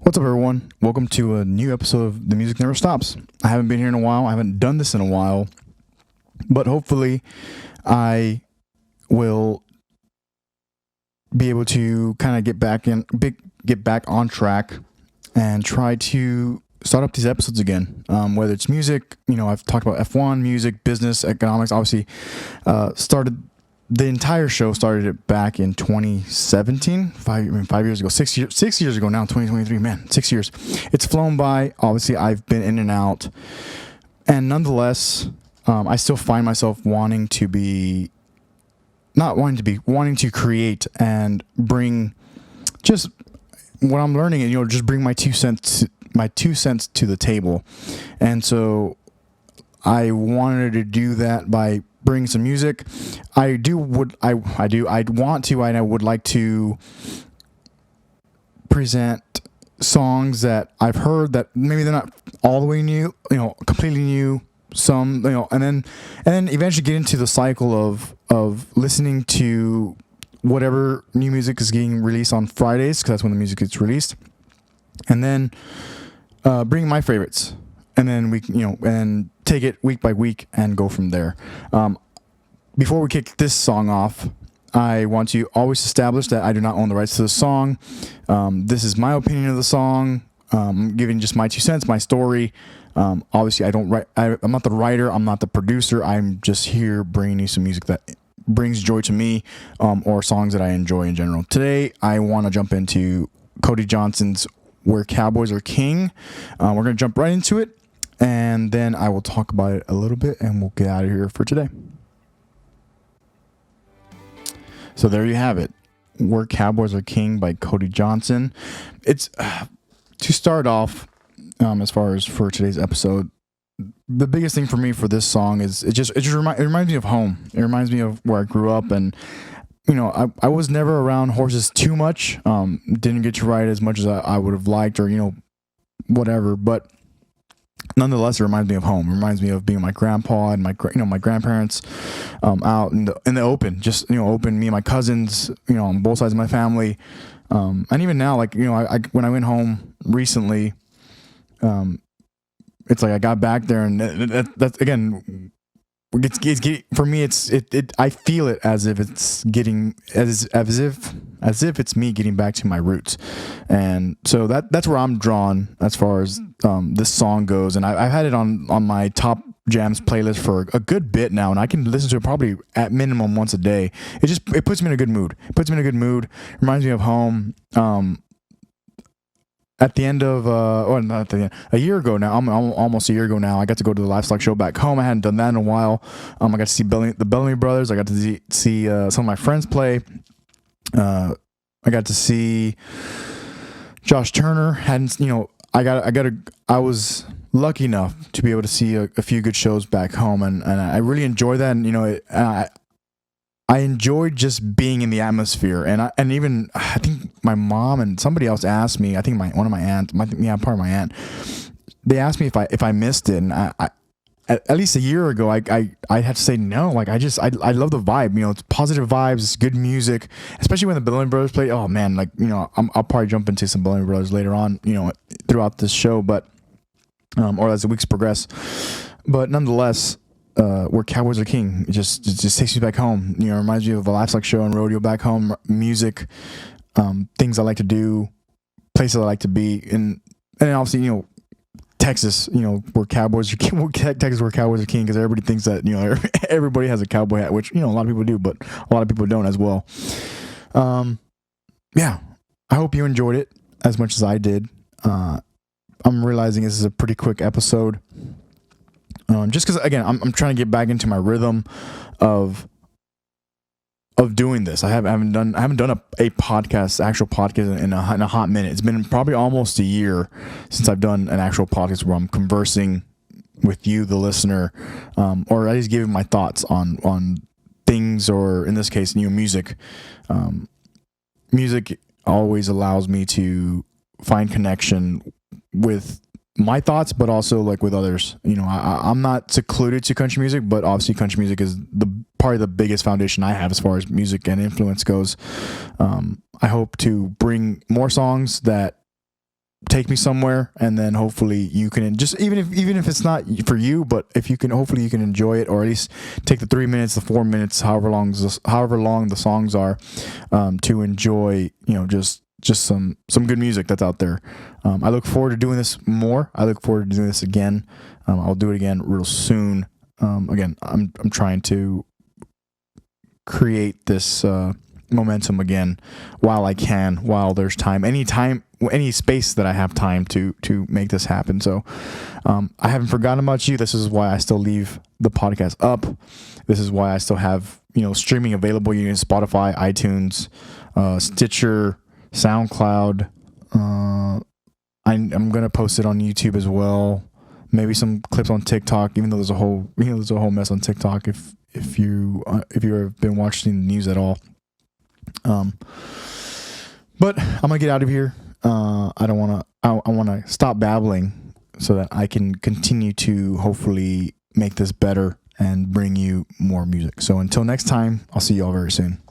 What's up, everyone? Welcome to a new episode of The Music Never Stops. I haven't been here in a while. I haven't done this in a while, but hopefully I will be able to kind of get back on track and try to start up these episodes again. Whether it's music, I've talked about F1, music, business, economics. Obviously, the entire show started it back in 2017, 5 years ago, 6 years ago now, 2023, man, 6 years. It's flown by. Obviously, I've been in and out. And nonetheless, I still find myself wanting to create and bring just what I'm learning and, just bring my 2 cents to the table. And so I wanted to do that by bring some music. I would like to present songs that I've heard that maybe they're not all the way new, completely new, some, and then eventually get into the cycle of listening to whatever new music is getting released on Fridays, because that's when the music gets released, and then bring my favorites. And then and take it week by week and go from there. Before we kick this song off, I want to always establish that I do not own the rights to the song. This is my opinion of the song. I'm giving just my 2 cents, my story. Obviously, I don't write. I'm not the writer. I'm not the producer. I'm just here bringing you some music that brings joy to me, or songs that I enjoy in general. Today, I want to jump into Cody Johnson's "Where Cowboys Are King." We're going to jump right into it. And then I will talk about it a little bit, and we'll get out of here for today. So there you have it. "Where Cowboys Are King" by Cody Johnson. It's to start off, as far as for today's episode, the biggest thing for me for this song is it reminds me of home. It reminds me of where I grew up, and I was never around horses too much. Didn't get to ride as much as I would have liked, or whatever, but nonetheless, it reminds me of home. It reminds me of being with my grandpa and my grandparents out in the open, just open. Me and my cousins, on both sides of my family, and even now, when I went home recently, it's like I got back there, and that's again. For me, I feel it as if it's getting as if it's me getting back to my roots, and so that's where I'm drawn as far as this song goes. And I've had it on my top jams playlist for a good bit now, and I can listen to it probably at minimum once a day. It puts me in a good mood. Reminds me of home. At the end of, not at the end, a year ago now, almost a year ago now, I got to go to the livestock show back home. I hadn't done that in a while. I got to see the Bellamy brothers. I got to see some of my friends play. I got to see Josh Turner. I was lucky enough to be able to see a few good shows back home, and I really enjoy that. And I enjoyed just being in the atmosphere, and even I think my mom and somebody else asked me. I think one of my aunts, part of my aunt, they asked me if I missed it, and I at least a year ago, I had to say no. I love the vibe. It's positive vibes, it's good music, especially when the Bellamy Brothers play. Oh man, I'll probably jump into some Bellamy Brothers later on, throughout this show, but or as the weeks progress. But nonetheless, "Where Cowboys Are King," it just takes me back home. Reminds me of a livestock show and rodeo back home. Music, things I like to do, places I like to be, and obviously Texas. Where Cowboys are king. Texas, where Cowboys are king, because everybody thinks that everybody has a cowboy hat, which a lot of people do, but a lot of people don't as well. Yeah, I hope you enjoyed it as much as I did. I'm realizing this is a pretty quick episode. Just because, again, I'm trying to get back into my rhythm of doing this. I haven't done a podcast, actual podcast in a hot minute. It's been probably almost a year since I've done an actual podcast where I'm conversing with you, the listener, or at least giving my thoughts on things, or in this case, music. Music always allows me to find connection with my thoughts, but also with others. I'm not secluded to country music, but obviously country music is probably the biggest foundation I have as far as music and influence goes. I hope to bring more songs that take me somewhere, and then hopefully you can just, even if it's not for you, but if you can, hopefully you can enjoy it, or at least take the 3 minutes, the 4 minutes, however long the songs are, to enjoy, just some good music that's out there. I look forward to doing this more. I look forward to doing this again. I'll do it again real soon. Again, I'm trying to create this momentum again while I can, while there's time, any space that I have time to make this happen. So I haven't forgotten about you. This is why I still leave the podcast up. This is why I still have streaming available. You can Spotify, iTunes, Stitcher, SoundCloud. I'm gonna post it on YouTube as well. Maybe some clips on TikTok, even though there's a whole mess on TikTok. If you have been watching the news at all. But I'm gonna get out of here. I want to stop babbling so that I can continue to hopefully make this better and bring you more music. So until next time, I'll see you all very soon.